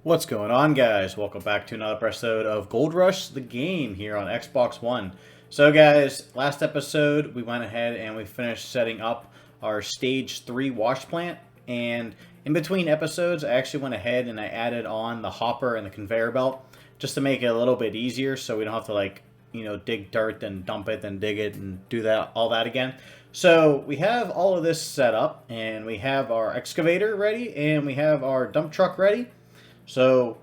What's going on, guys? Welcome back to another episode of Gold Rush, the game here on Xbox One. So, guys, last episode we went ahead and we finished setting up our Stage 3 wash plant. And in between episodes, I actually went ahead and I added on the hopper and the conveyor belt just to make it a little bit easier so we don't have to, dig dirt and dump it, then dig it and do all that again. So we have all of this set up, and we have our excavator ready, and we have our dump truck ready. So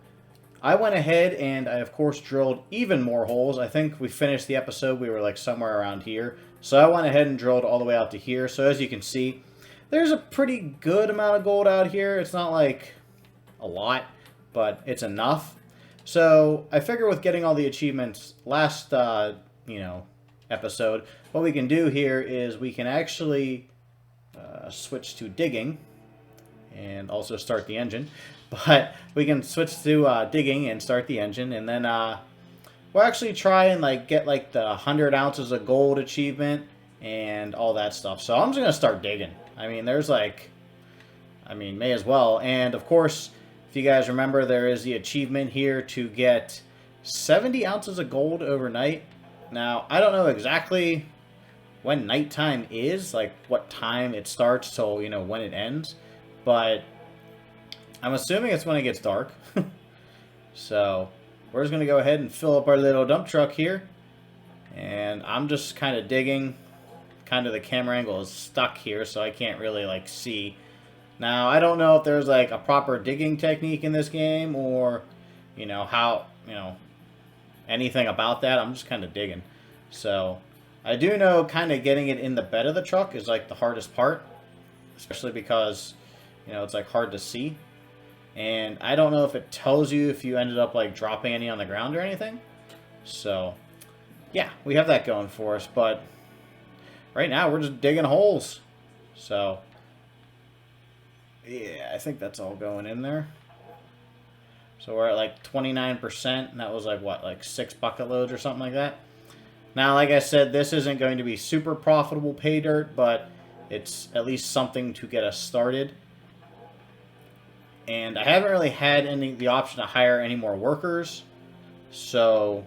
I went ahead and I, of course, drilled even more holes. I think we finished the episode, we were like somewhere around here. So I went ahead and drilled all the way out to here. So as you can see, there's a pretty good amount of gold out here. It's not like a lot, but it's enough. So I figure with getting all the achievements last, episode, what we can do here is we can actually switch to digging and also start the engine. But we can switch to digging and start the engine, and then we'll actually try and get the 100 ounces of gold achievement and all that stuff. So I'm just gonna start digging. I mean, may as well. And of course, if you guys remember, there is the achievement here to get 70 ounces of gold overnight. Now, I don't know exactly when nighttime is, like what time it starts till when it ends, but I'm assuming it's when it gets dark. So we're just going to go ahead and fill up our little dump truck here. And I'm just kind of digging. Kind of the camera angle is stuck here, so I can't really see. Now, I don't know if there's a proper digging technique in this game, or how anything about that. I'm just kind of digging. So I do know kind of getting it in the bed of the truck is the hardest part, especially because it's hard to see. And I don't know if it tells you if you ended up dropping any on the ground or anything. So yeah, we have that going for us. But right now we're just digging holes. So yeah, I think that's all going in there. So we're at 29%, and that was what, 6 bucket loads or something like that. Now, like I said, this isn't going to be super profitable pay dirt, but it's at least something to get us started. And I haven't really had the option to hire any more workers, so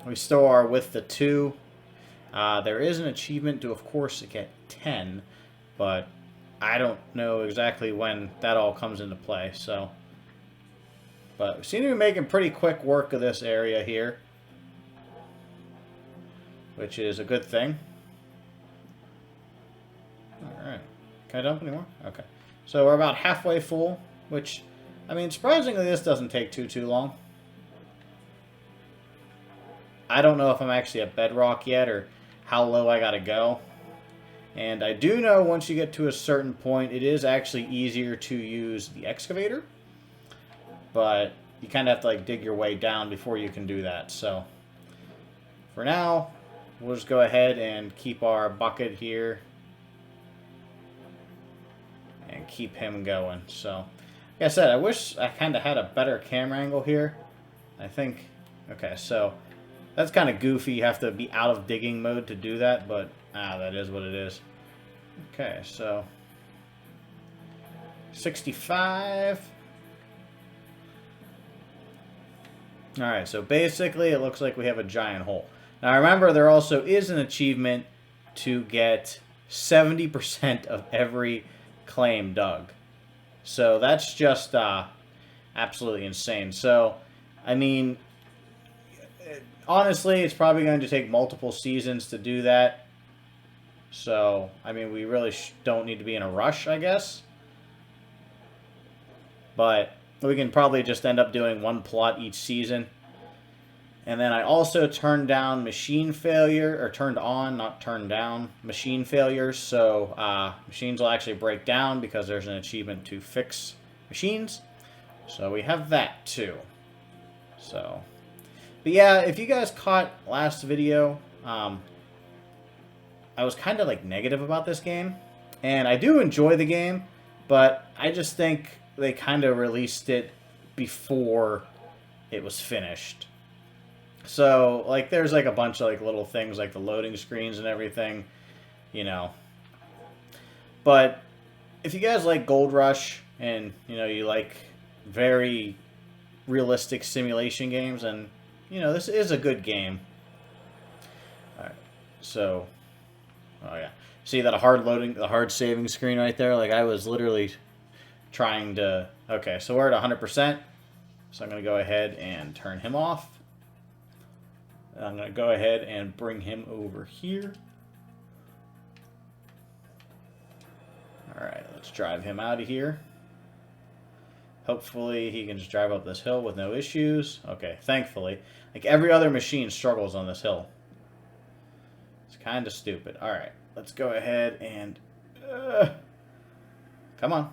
we still are with the 2. There is an achievement to, of course, get 10, but I don't know exactly when that all comes into play. So, but we seem to be making pretty quick work of this area here, which is a good thing. All right, can I dump anymore? Okay, so we're about halfway full. Which, I mean, surprisingly, this doesn't take too long. I don't know if I'm actually at bedrock yet or how low I gotta go. And I do know once you get to a certain point, it is actually easier to use the excavator. But you kind of have to dig your way down before you can do that. So for now, we'll just go ahead and keep our bucket here and keep him going. So like I said, I wish I kind of had a better camera angle here. I think, okay, so that's kind of goofy. You have to be out of digging mode to do that, but that is what it is. Okay, so 65. Alright, so basically it looks like we have a giant hole. Now remember, there also is an achievement to get 70% of every claim dug. So that's just absolutely insane. So, I mean, honestly, it's probably going to take multiple seasons to do that. So, I mean, we really don't need to be in a rush, I guess. But we can probably just end up doing one plot each season. And then I also turned down machine failure, or turned on, not turned down, machine failures. So machines will actually break down because there's an achievement to fix machines. So we have that too. So, but yeah, if you guys caught last video, I was kind of negative about this game. And I do enjoy the game, but I just think they kind of released it before it was finished. So, there's a bunch of little things the loading screens and everything, But if you guys like Gold Rush and, you like very realistic simulation games, and you know, this is a good game. All right, so, oh yeah, see that hard saving screen right there? Like I was literally trying to. Okay, so we're at 100%. So I'm going to go ahead and turn him off. I'm going to go ahead and bring him over here. Alright, let's drive him out of here. Hopefully he can just drive up this hill with no issues. Okay, thankfully. Like every other machine struggles on this hill. It's kind of stupid. Alright, let's go ahead and... come on.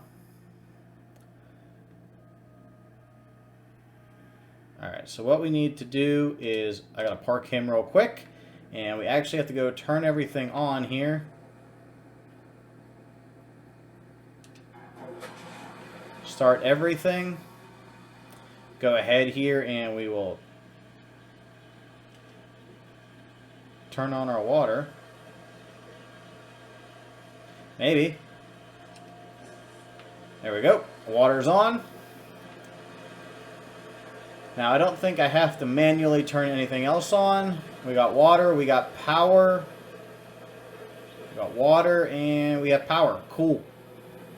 Alright, so what we need to do is, I gotta park him real quick, and we actually have to go turn everything on here. Start everything. Go ahead here and we will turn on our water. Maybe. There we go. Water's on. Now, I don't think I have to manually turn anything else on. We got water, we got power. We got water, and we have power. Cool.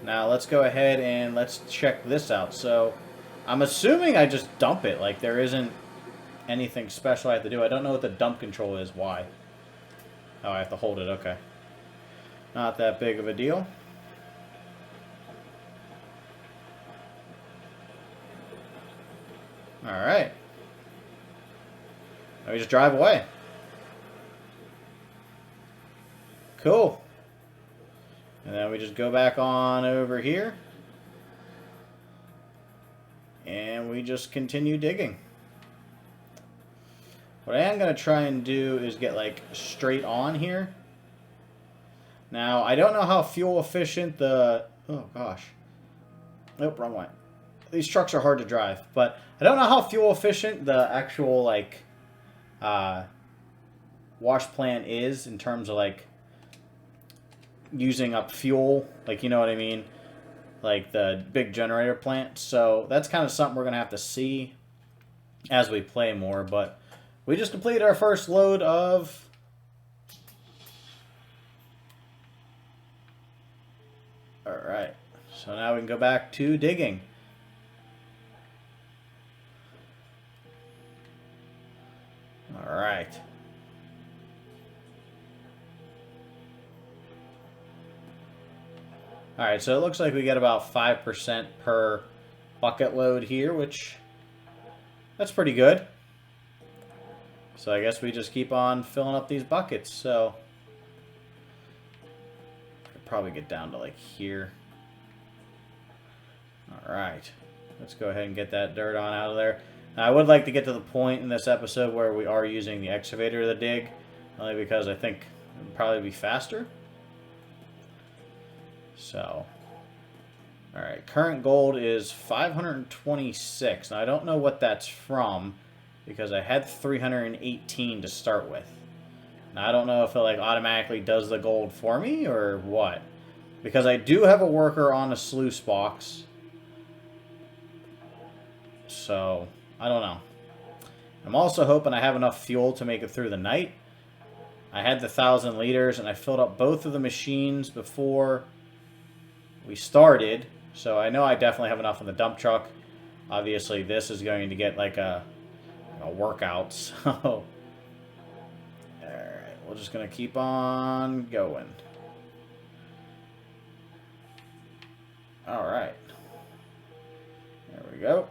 Now, let's go ahead and let's check this out. So, I'm assuming I just dump it. Like, there isn't anything special I have to do. I don't know what the dump control is. Why? Oh, I have to hold it. Okay. Not that big of a deal. Alright. Now we just drive away. Cool. And then we just go back on over here. And we just continue digging. What I am going to try and do is get like straight on here. Now, I don't know how fuel efficient the... Oh, gosh. Nope, wrong way. These trucks are hard to drive, but I don't know how fuel efficient the actual like wash plant is in terms of like using up fuel, like, you know what I mean, like the big generator plant. So that's kind of something we're gonna have to see as we play more. But we just completed our first load of all right, so now we can go back to digging. Alright. Alright, so it looks like we get about 5% per bucket load here, which that's pretty good. So I guess we just keep on filling up these buckets. So I could probably get down to like here. Alright. Let's go ahead and get that dirt on out of there. Now, I would like to get to the point in this episode where we are using the excavator to dig, only because I think it would probably be faster. So, alright, current gold is 526. Now, I don't know what that's from, because I had 318 to start with. Now, I don't know if it like automatically does the gold for me, or what. Because I do have a worker on a sluice box. So... I don't know. I'm also hoping I have enough fuel to make it through the night. I had the 1,000 liters, and I filled up both of the machines before we started. So I know I definitely have enough in the dump truck. Obviously, this is going to get like a workout. So, alright, we're just going to keep on going. Alright. There we go.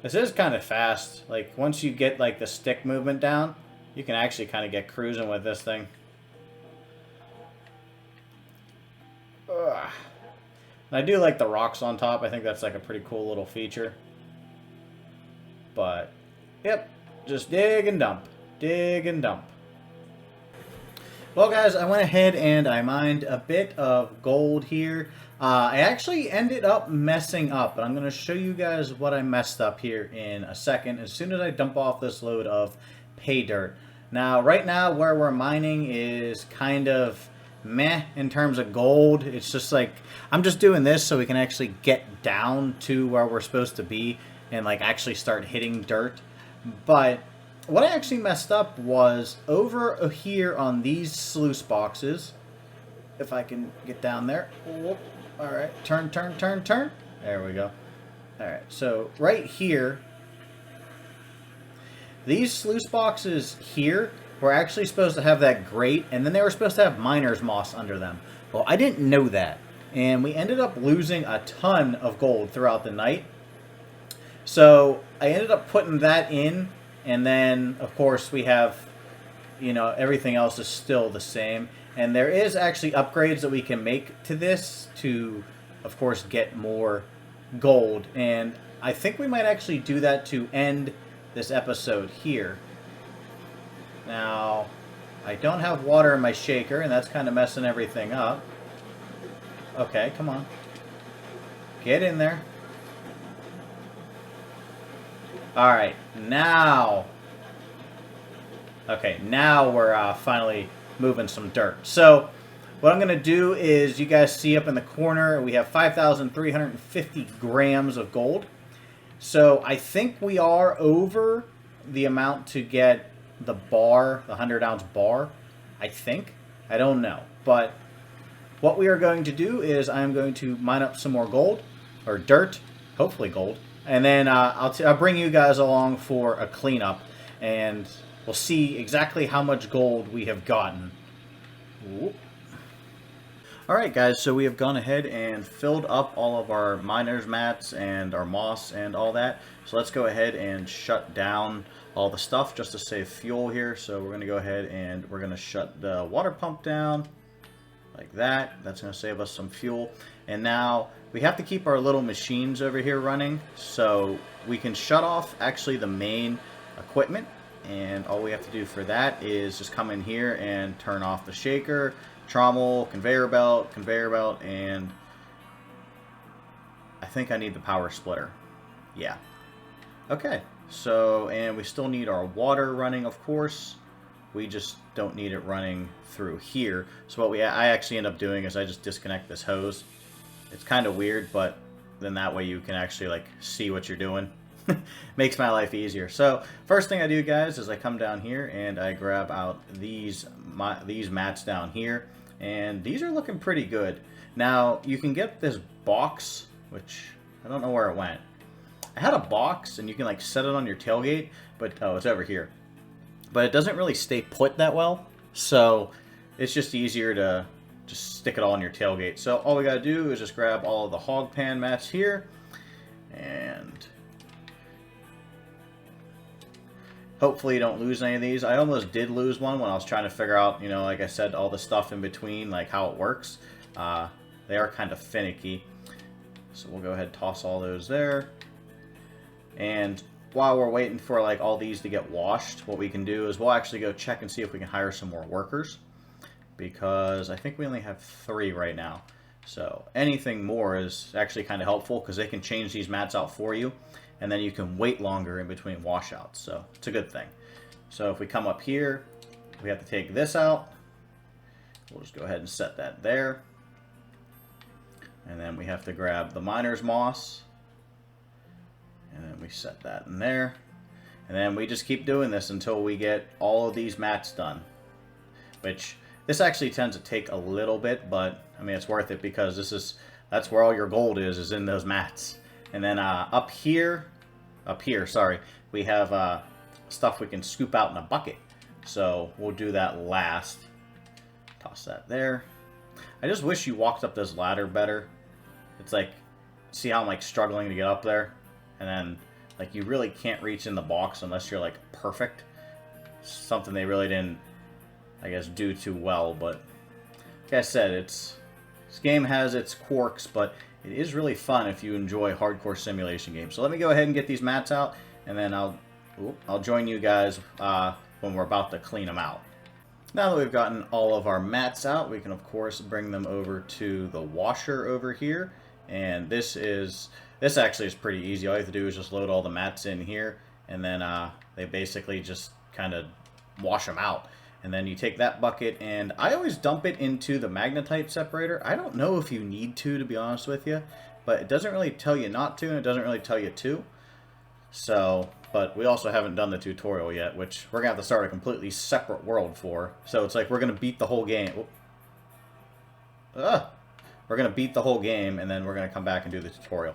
This is kind of fast. Like, once you get, like, the stick movement down, you can actually kind of get cruising with this thing. Ugh. And I do like the rocks on top. I think that's, like, a pretty cool little feature. But, yep. Just dig and dump. Dig and dump. Well, guys, I went ahead and I mined a bit of gold here. I actually ended up messing up, but I'm going to show you guys what I messed up here in a second as soon as I dump off this load of pay dirt. Now, right now, where we're mining is kind of meh in terms of gold. It's just like, I'm just doing this so we can actually get down to where we're supposed to be and like actually start hitting dirt. But what I actually messed up was over here on these sluice boxes. If I can get down there. Whoop. All right, turn, turn, turn, turn. There we go. All right, so right here, these sluice boxes here were actually supposed to have that grate, and then they were supposed to have miner's moss under them. Well, I didn't know that, and we ended up losing a ton of gold throughout the night. So I ended up putting that in, and then, of course, we have, you know, everything else is still the same. And there is actually upgrades that we can make to this to, of course, get more gold. And I think we might actually do that to end this episode here. Now, I don't have water in my shaker, and that's kind of messing everything up. Okay, come on. Get in there. Alright, now... Okay, now we're finally moving some dirt. So, what I'm going to do is, you guys see up in the corner, we have 5,350 grams of gold. So, I think we are over the amount to get the bar, the 100-ounce bar. I think. I don't know. But, what we are going to do is, I'm going to mine up some more gold, or dirt, hopefully gold. And then I'll bring you guys along for a cleanup, and we'll see exactly how much gold we have gotten. Alright guys, so we have gone ahead and filled up all of our miner's mats and our moss and all that. So let's go ahead and shut down all the stuff just to save fuel here. So we're going to go ahead and we're going to shut the water pump down like that. That's going to save us some fuel. And now we have to keep our little machines over here running, so we can shut off actually the main equipment. And all we have to do for that is just come in here and turn off the shaker, trommel, conveyor belt, and I think I need the power splitter. Yeah. Okay. So, and we still need our water running, of course. We just don't need it running through here. So what I actually end up doing is I just disconnect this hose. It's kind of weird, but then that way you can actually like see what you're doing. Makes my life easier. So first thing I do, guys, is I come down here and I grab out these mats down here, and these are looking pretty good. Now you can get this box, which I don't know where it went. I had a box and you can like set it on your tailgate, but oh, it's over here. But it doesn't really stay put that well, so it's just easier to just stick it all on your tailgate. So all we gotta do is just grab all of the hog pan mats here, and hopefully you don't lose any of these. I almost did lose one when I was trying to figure out, you know, like I said, all the stuff in between, like how it works. They are kind of finicky. So we'll go ahead and toss all those there. And while we're waiting for like all these to get washed, what we can do is we'll actually go check and see if we can hire some more workers, because I think we only have 3 right now. So anything more is actually kind of helpful, because they can change these mats out for you, and then you can wait longer in between washouts. So it's a good thing. So if we come up here, we have to take this out. We'll just go ahead and set that there. And then we have to grab the miner's moss, and then we set that in there. And then we just keep doing this until we get all of these mats done. Which, this actually tends to take a little bit, but I mean, it's worth it, because that's where all your gold is in those mats. And then up here, sorry, we have stuff we can scoop out in a bucket. So we'll do that last. Toss that there. I just wish you walked up this ladder better. It's like, see how I'm like struggling to get up there? And then like you really can't reach in the box unless you're like perfect. Something they really didn't, I guess, do too well. But like I said, this game has its quirks, but it is really fun if you enjoy hardcore simulation games. So let me go ahead and get these mats out, and then I'll join you guys when we're about to clean them out. Now that we've gotten all of our mats out, we can of course bring them over to the washer over here. And this actually is pretty easy. All you have to do is just load all the mats in here, and then they basically just kind of wash them out. And then you take that bucket, and I always dump it into the magnetite separator. I don't know if you need to be honest with you, but it doesn't really tell you not to, and it doesn't really tell you to. So, but we also haven't done the tutorial yet, which we're going to have to start a completely separate world for. So it's like we're going to beat the whole game. We're going to beat the whole game, and then we're going to come back and do the tutorial.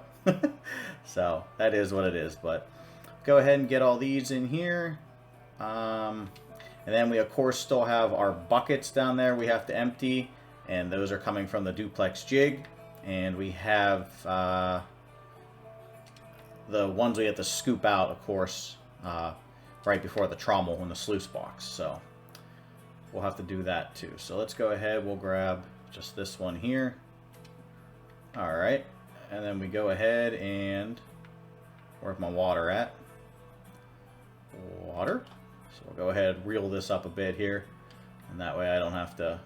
So that is what it is, but go ahead and get all these in here. And then we, of course, still have our buckets down there we have to empty. And those are coming from the duplex jig. And we have the ones we have to scoop out, of course, right before the trommel in the sluice box. So we'll have to do that too. So let's go ahead. We'll grab just this one here. All right. And then we go ahead and... Where's my water at? Water. So we'll go ahead and reel this up a bit here, and that way I don't have to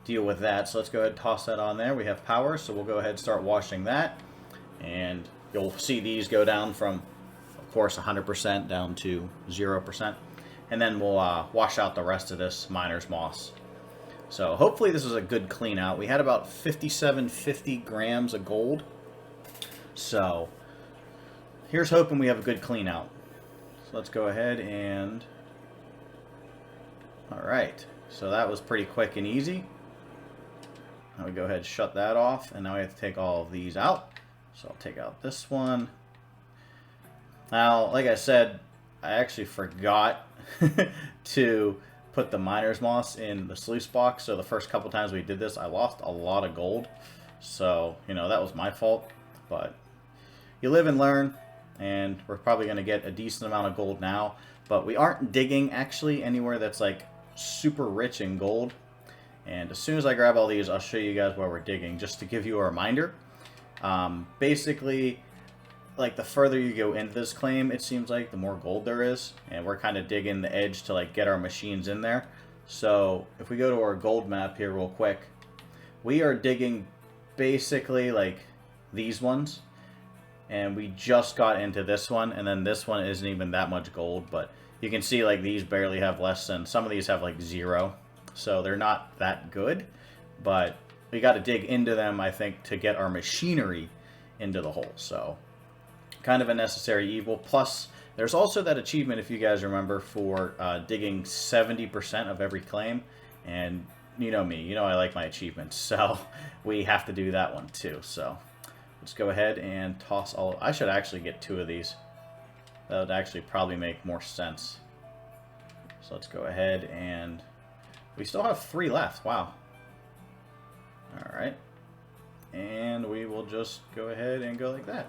deal with that. So let's go ahead and toss that on there. We have power, so we'll go ahead and start washing that. And you'll see these go down from, of course, 100% down to 0%. And then we'll wash out the rest of this miner's moss. So hopefully this is a good clean out. We had about 5750 grams of gold. So here's hoping we have a good clean out. So let's go ahead and... Alright, so that was pretty quick and easy. Now we go ahead and shut that off, and now we have to take all of these out. So I'll take out this one. Now, like I said, I actually forgot to put the miner's moss in the sluice box, so the first couple times we did this, I lost a lot of gold. So, you know, that was my fault, but you live and learn, and we're probably going to get a decent amount of gold now. But we aren't digging, actually, anywhere that's, like, super rich in gold. And as soon as I grab all these, I'll show you guys where we're digging, just to give you a reminder. Basically, like, the further you go into this claim, it seems like, the more gold there is. And we're kind of digging the edge to, like, get our machines in there. So if we go to our gold map here real quick, we are digging basically, like, these ones. And we just got into this one, and then this one isn't even that much gold, but you can see, like, these barely have less than, some of these have, like, 0. So they're not that good, but we got to dig into them, I think, to get our machinery into the hole. So kind of a necessary evil. Plus, there's also that achievement, if you guys remember, for digging 70% of every claim. And you know me, you know I like my achievements, so we have to do that one too. So let's go ahead and toss all... I should actually get 2 of these. That would actually probably make more sense. So let's go ahead and... We still have 3 left. Wow. Alright. And we will just go ahead and go like that.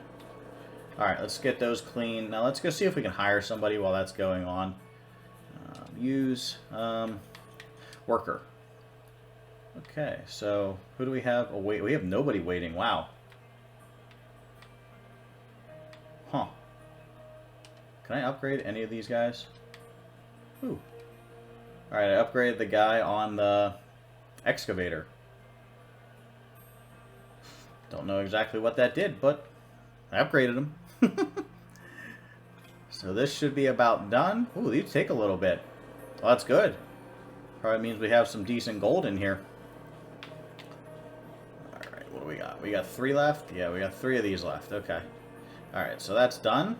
Alright, let's get those clean. Now let's go see if we can hire somebody while that's going on. Use worker. Okay, so who do we have? Oh, wait, we have nobody waiting. Wow. Huh. Can I upgrade any of these guys? Ooh. Alright, I upgraded the guy on the excavator. Don't know exactly what that did, but I upgraded him. So this should be about done. Ooh, these take a little bit. Well, that's good. Probably means we have some decent gold in here. Alright, what do we got? We got 3 left? Yeah, we got 3 of these left. Okay. Alright, so that's done.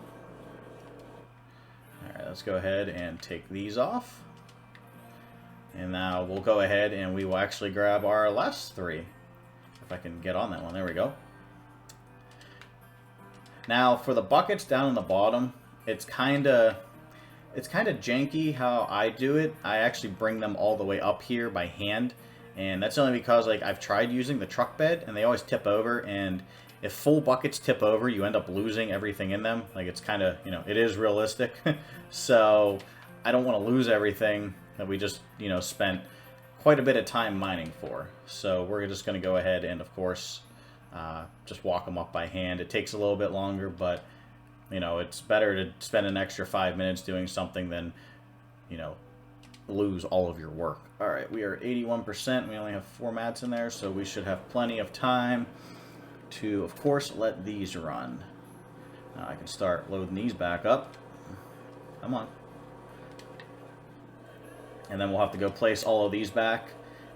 Alright, let's go ahead and take these off. And now we'll go ahead and we will actually grab our last 3. If I can get on that one. There we go. Now, for the buckets down in the bottom, it's kind of janky how I do it. I actually bring them all the way up here by hand. And that's only because, like, I've tried using the truck bed, and they always tip over, and if full buckets tip over, you end up losing everything in them. Like, it's kind of, you know, it is realistic. So, I don't want to lose everything that we just, you know, spent quite a bit of time mining for. So, we're just going to go ahead and, of course, just walk them up by hand. It takes a little bit longer, but, you know, it's better to spend an extra 5 minutes doing something than, you know, lose all of your work. Alright, we are at 81%. We only have 4 mats in there, so we should have plenty of time to, of course, let these run. Now I can start loading these back up. Come on. And then we'll have to go place all of these back.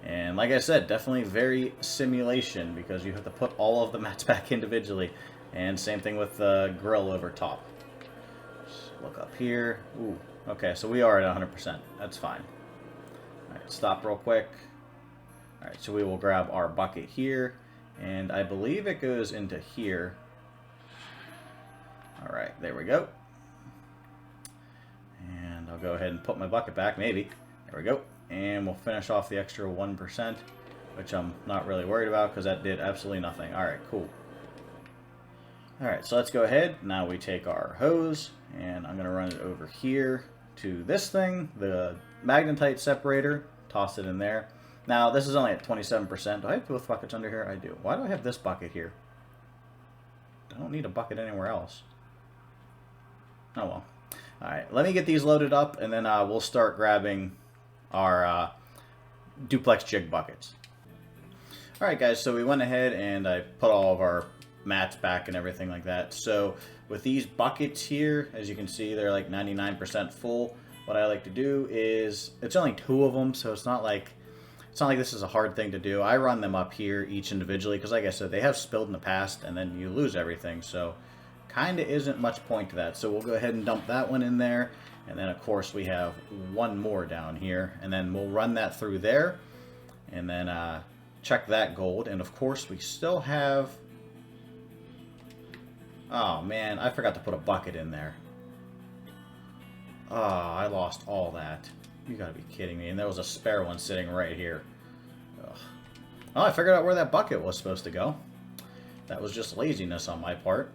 And like I said, definitely very simulation because you have to put all of the mats back individually. And same thing with the grill over top. Just look up here. Ooh, okay, so we are at 100%. That's fine. All right, stop real quick. All right, so we will grab our bucket here. And I believe it goes into here. All right, there we go. And I'll go ahead and put my bucket back, maybe. There we go. And we'll finish off the extra 1%, which I'm not really worried about because that did absolutely nothing. All right, cool. All right, so let's go ahead. Now we take our hose, and I'm going to run it over here to this thing, the magnetite separator. Toss it in there. Now, this is only at 27%. Do I have both buckets under here? I do. Why do I have this bucket here? I don't need a bucket anywhere else. Oh, well. All right, let me get these loaded up, and then we'll start grabbing our duplex jig buckets. All right, guys, so we went ahead and I put all of our mats back and everything like that. So with these buckets here, as you can see, they're like 99% full. What I like to do is, it's only 2 of them, so it's not like this is a hard thing to do. I run them up here each individually because, like I said, they have spilled in the past, and then you lose everything. So kind of isn't much point to that. So we'll go ahead and dump that one in there. And then, of course, we have one more down here. And then we'll run that through there. And then check that gold. And, of course, we still have... Oh, man, I forgot to put a bucket in there. Oh, I lost all that. You gotta be kidding me. And there was a spare one sitting right here. Ugh. Oh, I figured out where that bucket was supposed to go. That was just laziness on my part.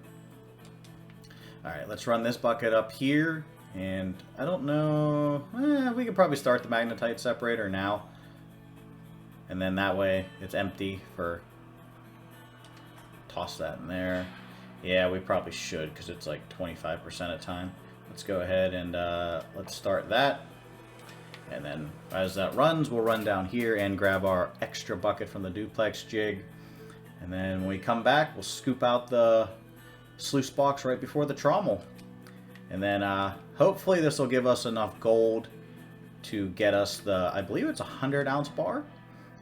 Alright, let's run this bucket up here. And I don't know... we could probably start the magnetite separator now. And then that way it's empty for... Toss that in there. Yeah, we probably should because it's like 25% of time. Let's go ahead and let's start that. And then as that runs, we'll run down here and grab our extra bucket from the duplex jig. And then when we come back, we'll scoop out the sluice box right before the trommel. And then hopefully this will give us enough gold to get us the, I believe it's a 100-ounce bar,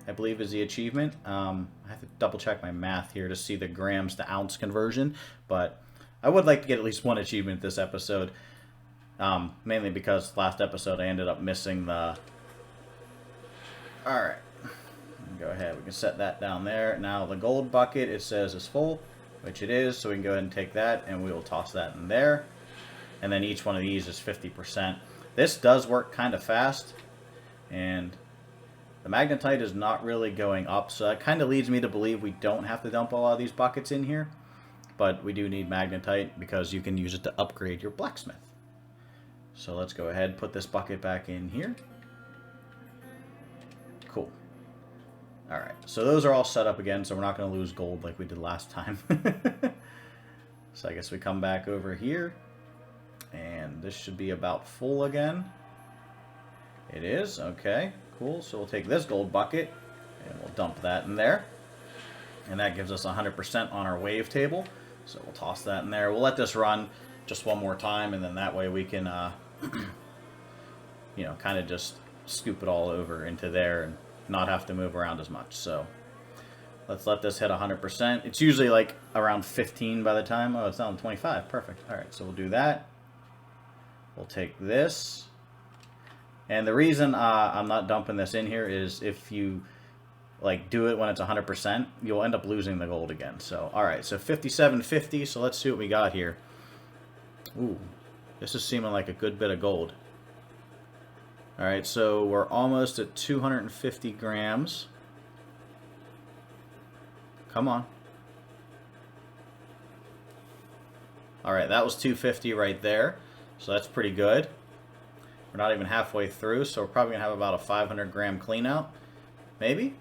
I believe is the achievement. I have to double check my math here to see the grams to ounce conversion, but I would like to get at least one achievement this episode, mainly because last episode I ended up missing the... Alright, go ahead, we can set that down there. Now the gold bucket, it says is full, which it is, so we can go ahead and take that and we will toss that in there. And then each one of these is 50%. This does work kind of fast, and the magnetite is not really going up, so that kind of leads me to believe we don't have to dump a lot of these buckets in here. But we do need magnetite because you can use it to upgrade your blacksmith. So let's go ahead and put this bucket back in here. Cool. Alright, so those are all set up again, so we're not going to lose gold like we did last time. So I guess we come back over here. And this should be about full again. It is, okay, cool. So we'll take this gold bucket and we'll dump that in there. And that gives us 100% on our wave table. So we'll toss that in there. We'll let this run just one more time, and then that way we can, you know, kind of just scoop it all over into there and not have to move around as much. So let's let this hit 100%. It's usually like around 15 by the time. Oh, it's down to 25. Perfect. All right, so we'll do that. We'll take this. And the reason I'm not dumping this in here is if you like do it when it's 100%, you'll end up losing the gold again. So, all right, so 57.50. So let's see what we got here. Ooh, this is seeming like a good bit of gold. All right, so we're almost at 250 grams. Come on. All right, that was 250 right there. So that's pretty good. We're not even halfway through, so we're probably going to have about a 500 gram clean out. Maybe?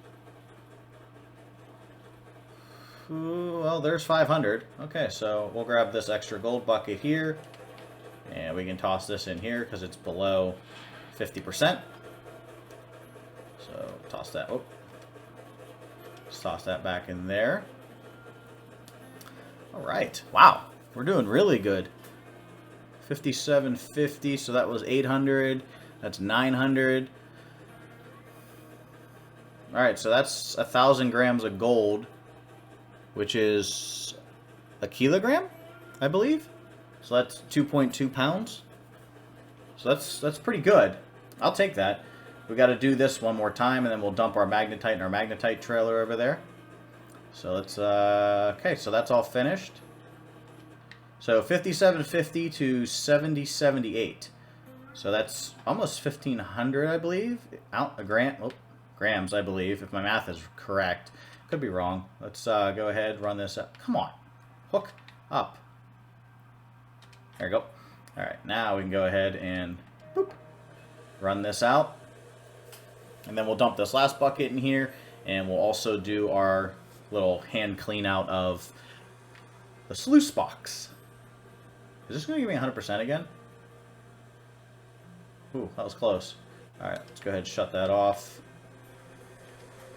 Ooh, well, there's 500. Okay, so we'll grab this extra gold bucket here. And we can toss this in here because it's below 50%. So toss that. Oh, just toss that back in there. All right. Wow, we're doing really good. 57.50. So that was 800. That's 900. Alright, so that's 1,000 grams of gold, which is a kilogram, I believe. So that's 2.2 pounds. So that's pretty good. I'll take that. We got to do this one more time, and then we'll dump our magnetite in our magnetite trailer over there. So let's, okay, so that's all finished. So 5750 to 7078. So that's almost 1,500, I believe. Grams, I believe, if my math is correct. Could be wrong. Let's go ahead, run this up. Come on. Hook up. There we go. All right, now we can go ahead and boop, run this out. And then we'll dump this last bucket in here, and we'll also do our little hand clean out of the sluice box. Is this going to give me 100% again? Ooh, that was close. All right, let's go ahead and shut that off.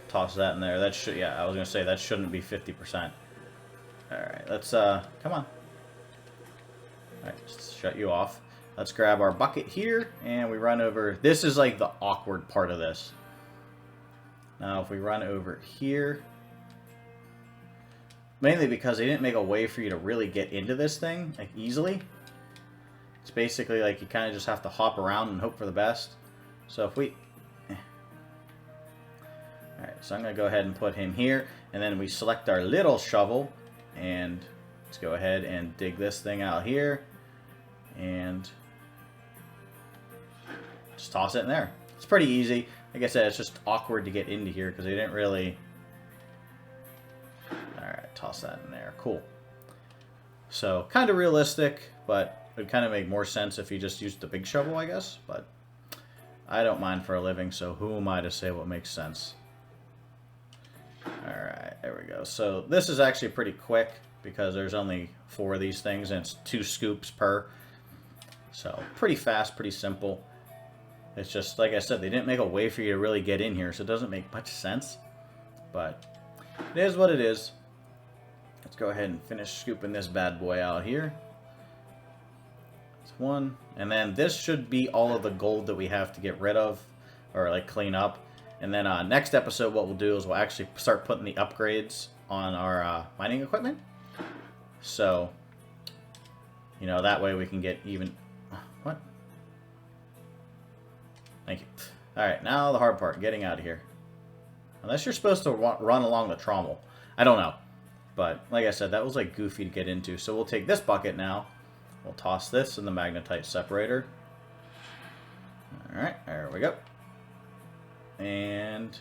Toss that in there. That should, yeah, I was going to say that shouldn't be 50%. All right, let's, come on. All right, just shut you off. Let's grab our bucket here, and we run over. This is like the awkward part of this. Now, if we run over here, mainly because they didn't make a way for you to really get into this thing, like, easily. It's basically like you kind of just have to hop around and hope for the best. So if we... Alright, so I'm going to go ahead and put him here, and then we select our little shovel, and let's go ahead and dig this thing out here, and just toss it in there. It's pretty easy. Like I said, it's just awkward to get into here because they didn't really... Alright, toss that in there. Cool. So, kind of realistic, but it would kind of make more sense if you just used the big shovel, I guess. But I don't mind for a living, so who am I to say what makes sense? Alright, there we go. So, this is actually pretty quick because there's only 4 of these things, and it's 2 scoops per. So, pretty fast, pretty simple. It's just, like I said, they didn't make a way for you to really get in here, so it doesn't make much sense. But it is what it is. Let's go ahead and finish scooping this bad boy out here. That's one. And then this should be all of the gold that we have to get rid of, or like clean up. And then next episode, what we'll do is we'll actually start putting the upgrades on our mining equipment. So, you know, that way we can get even... What? Thank you. Alright, now the hard part, getting out of here. Unless you're supposed to run along the trommel. I don't know. But, like I said, that was like goofy to get into. So we'll take this bucket now. We'll toss this in the magnetite separator. Alright, there we go. And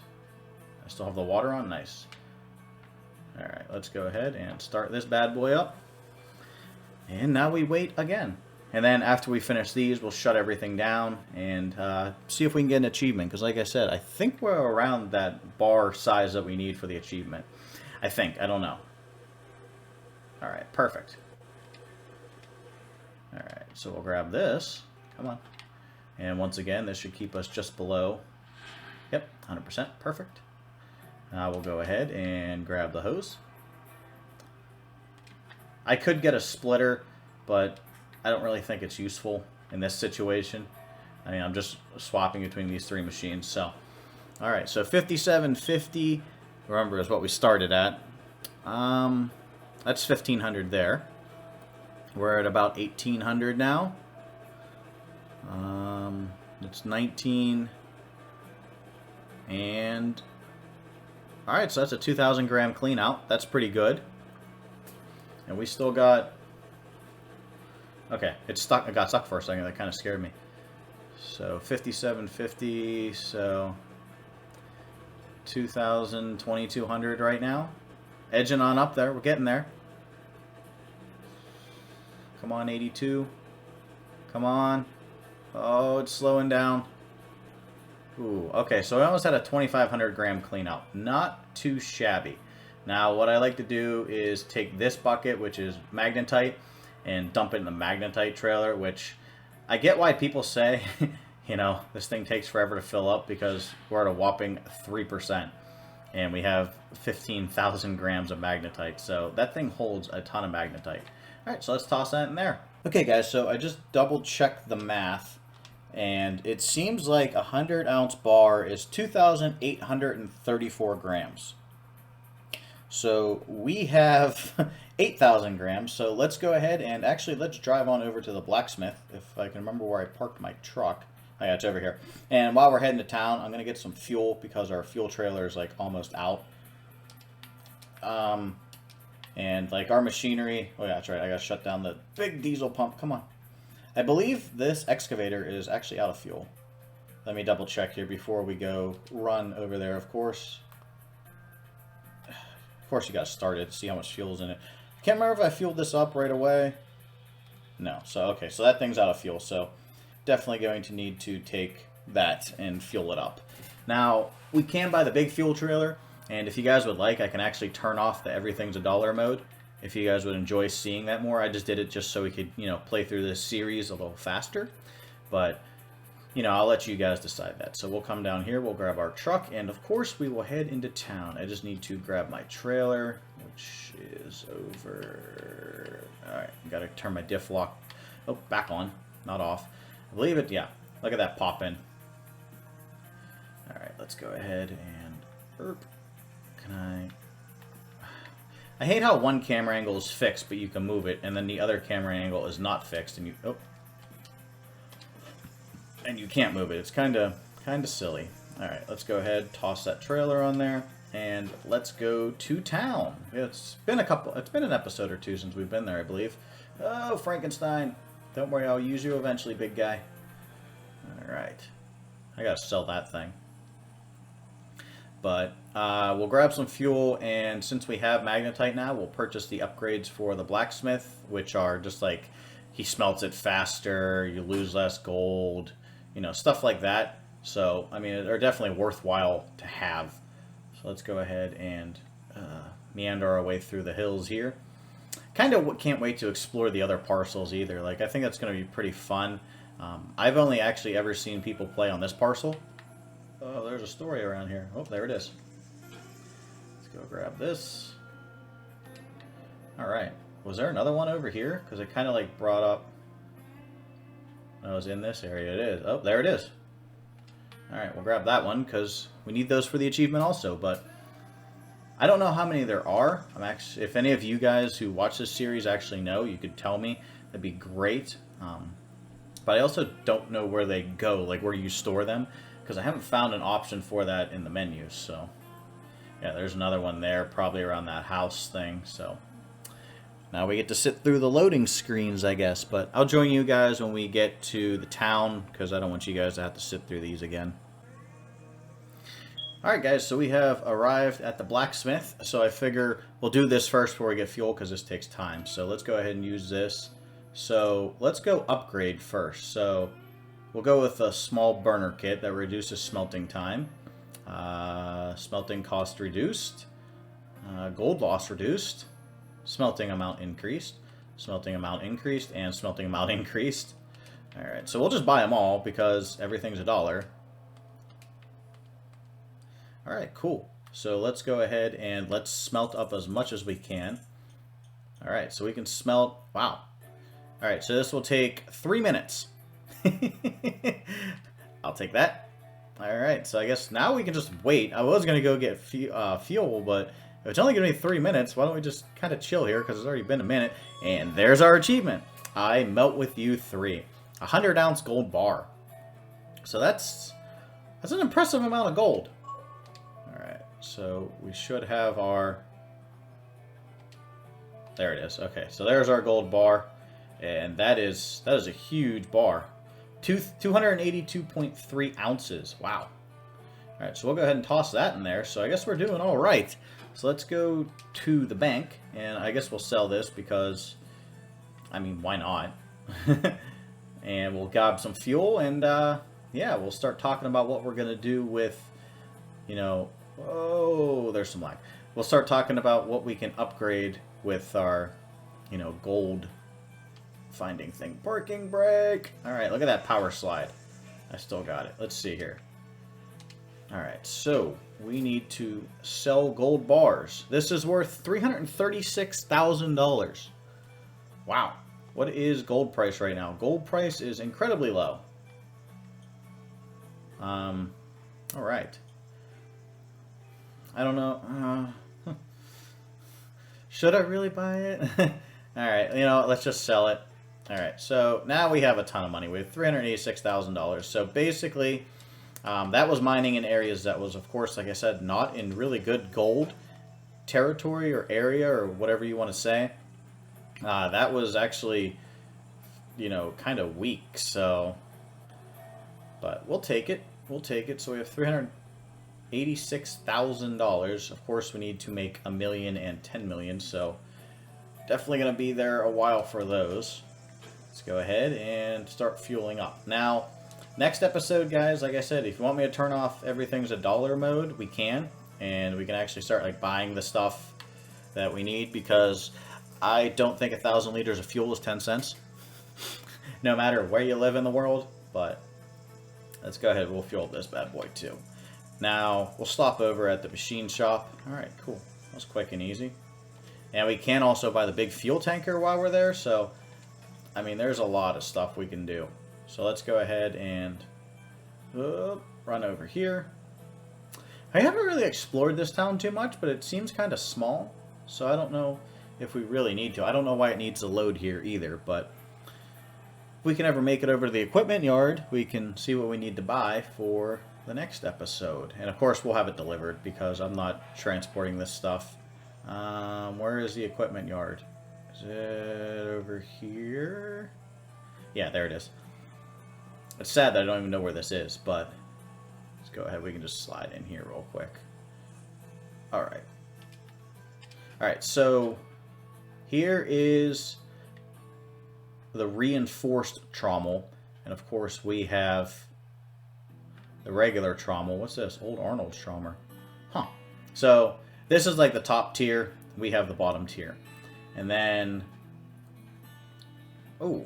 I still have the water on. Nice. Alright, let's go ahead and start this bad boy up. And now we wait again. And then after we finish these, we'll shut everything down and see if we can get an achievement. Because like I said, I think we're around that bar size that we need for the achievement. I think. I don't know. Alright, perfect. Alright, so we'll grab this. Come on. And once again, this should keep us just below. Yep, 100%. Perfect. Now we'll go ahead and grab the hose. I could get a splitter, but I don't really think it's useful in this situation. I mean, I'm just swapping between these 3 machines. So, all right. So 5750, remember, is what we started at. That's 1,500 there. We're at about 1,800 now. It's 19. And all right, so that's a 2,000 gram clean out. That's pretty good. And we still got... Okay, it's stuck. It got stuck for a second. That kind of scared me. So 5750. So 2,000, 2,200 right now. Edging on up there. We're getting there. Come on, 82. Come on. Oh, it's slowing down. Ooh, okay, so I almost had a 2,500 gram clean out. Not too shabby. Now, what I like to do is take this bucket, which is magnetite, and dump it in the magnetite trailer, which I get why people say, you know, this thing takes forever to fill up because we're at a whopping 3%. And we have 15,000 grams of magnetite. So that thing holds a ton of magnetite. All right, so let's toss that in there. Okay, guys, so I just double-checked the math. And it seems like a 100-ounce bar is 2,834 grams. So we have 8,000 grams. So let's go ahead and actually let's drive on over to the blacksmith, if I can remember where I parked my truck. Oh yeah, it's over here. And while we're heading to town, I'm going to get some fuel because our fuel trailer is like almost out. And like our machinery, oh yeah, that's right, I got to shut down the big diesel pump. Come on. I believe this excavator is actually out of fuel. Let me double check here before we go run over there, of course. Of course you got to start it to see how much fuel is in it. I can't remember if I fueled this up right away. No, so okay, so that thing's out of fuel, so definitely going to need to take that and fuel it up. Now, we can buy the big fuel trailer, and if you guys would like, I can actually turn off the everything's a dollar mode. If you guys would enjoy seeing that more, I just did it just so we could, play through this series a little faster. But, I'll let you guys decide that. So we'll come down here, we'll grab our truck, and of course we will head into town. I just need to grab my trailer, which is over... Alright, got to turn my diff lock... Oh, back on, not off. I believe it, yeah. Look at that pop in. Alright, let's go ahead and... Can I hate how one camera angle is fixed, but you can move it, and then the other camera angle is not fixed, and you can't move it. It's kind of silly. All right, let's go ahead, toss that trailer on there, and let's go to town. It's been an episode or two since we've been there, I believe. Oh, Frankenstein! Don't worry, I'll use you eventually, big guy. All right, I gotta sell that thing. But we'll grab some fuel, and since we have magnetite now, we'll purchase the upgrades for the blacksmith, which are just like he smelts it faster, you lose less gold, stuff like that. So, I mean, they're definitely worthwhile to have. So let's go ahead and meander our way through the hills here. Kind of can't wait to explore the other parcels either. Like, I think that's going to be pretty fun. I've only actually ever seen people play on this parcel. Oh, there's a story around here. Oh, there it is. Let's go grab this. Alright. Was there another one over here? Because it kind of like brought up... Oh, it was in this area. It is. Oh, there it is. Alright, we'll grab that one because we need those for the achievement also. But I don't know how many there are. If any of you guys who watch this series actually know, you could tell me. That'd be great. But I also don't know where they go, like where you store them. Because I haven't found an option for that in the menus, so... Yeah, there's another one there, probably around that house thing, so... Now we get to sit through the loading screens, I guess, but I'll join you guys when we get to the town, because I don't want you guys to have to sit through these again. Alright guys, so we have arrived at the blacksmith, so I figure we'll do this first before we get fuel, because this takes time. So let's go ahead and use this. So let's go upgrade first, so... We'll go with a small burner kit that reduces smelting time. Smelting cost reduced. Gold loss reduced. Smelting amount increased. Smelting amount increased. And smelting amount increased. Alright, so we'll just buy them all because everything's $1. Alright, cool. So let's go ahead and let's smelt up as much as we can. Alright, so we can smelt... Wow. Alright, so this will take 3 minutes. I'll take that. Alright, so I guess now we can just wait. I was going to go get fuel, but if it's only going to be 3 minutes, why don't we just kind of chill here, because it's already been a minute. And there's our achievement. I melt with you 3. 100-ounce gold bar. So that's an impressive amount of gold. Alright, so we should have our... There it is. Okay, so there's our gold bar. And that is a huge bar. 282.3 ounces. Wow. Alright, so we'll go ahead and toss that in there. So I guess we're doing all right. So let's go to the bank. And I guess we'll sell this because, I mean, why not? And we'll grab some fuel. And, yeah, we'll start talking about what we're going to do with, oh, there's some lag. We'll start talking about what we can upgrade with our, gold finding thing. Parking brake. Alright, look at that power slide. I still got it. Let's see here. Alright, so we need to sell gold bars. This is worth $336,000. Wow. What is gold price right now? Gold price is incredibly low. All right. I don't know. Should I really buy it? All right, let's just sell it. All right, so now we have a ton of money. We have $386,000. So basically, that was mining in areas that was, of course, like I said, not in really good gold territory or area or whatever you want to say. That was actually, kind of weak. So, but we'll take it. We'll take it. So we have $386,000. Of course, we need to make $1 million and $10 million. So definitely going to be there a while for those. Let's go ahead and start fueling up. Now, next episode, guys, like I said, if you want me to turn off everything's a dollar mode, we can. And we can actually start buying the stuff that we need, because I don't think 1,000 liters of fuel is 10 cents. No matter where you live in the world. But let's go ahead. We'll fuel this bad boy too. Now, we'll stop over at the machine shop. All right, cool. That was quick and easy. And we can also buy the big fuel tanker while we're there. So, I mean, there's a lot of stuff we can do. So let's go ahead and run over here. I haven't really explored this town too much, but it seems kind of small. So I don't know if we really need to. I don't know why it needs to load here either, but if we can ever make it over to the equipment yard, we can see what we need to buy for the next episode. And of course, we'll have it delivered, because I'm not transporting this stuff. Where is the equipment yard? Is it over here? Yeah, there it is. It's sad that I don't even know where this is, but let's go ahead. We can just slide in here real quick. All right. All right, so here is the reinforced trommel. And of course, we have the regular trommel. What's this? Old Arnold's trommel. Huh. So this is like the top tier. We have the bottom tier. And then, oh,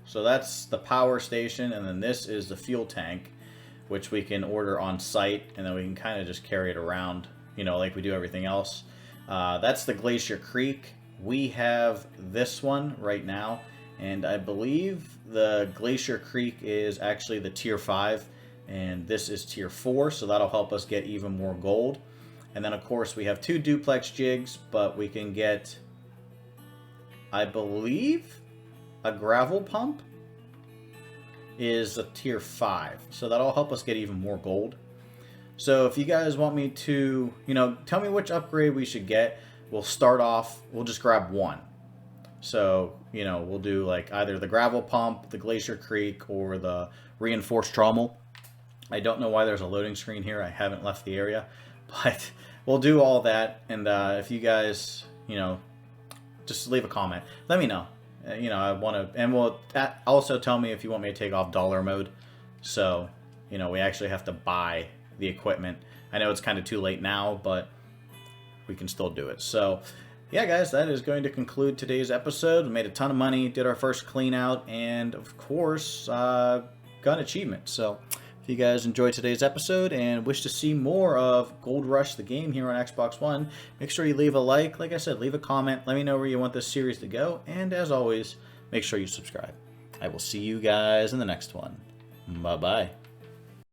so that's the power station. And then this is the fuel tank, which we can order on site. And then we can kind of just carry it around, like we do everything else. That's the Glacier Creek. We have this one right now. And I believe the Glacier Creek is actually the tier 5. And this is tier 4. So that'll help us get even more gold. And then, of course, we have 2 duplex jigs. But we can get, I believe, a gravel pump is a tier 5. So that'll help us get even more gold. So if you guys want me to, tell me which upgrade we should get. We'll start off, we'll just grab one. So, we'll do like either the gravel pump, the Glacier Creek, or the reinforced trommel. I don't know why there's a loading screen here. I haven't left the area. But we'll do all that. And if you guys, just leave a comment. Let me know. I want to, and we'll also tell me if you want me to take off dollar mode. So, we actually have to buy the equipment. I know it's kind of too late now, but we can still do it. So, yeah, guys, that is going to conclude today's episode. We made a ton of money, did our first clean out, and of course, got an achievement. So, if you guys enjoyed today's episode and wish to see more of Gold Rush, the game here on Xbox One, make sure you leave a like. Like I said, leave a comment. Let me know where you want this series to go. And as always, make sure you subscribe. I will see you guys in the next one. Bye-bye.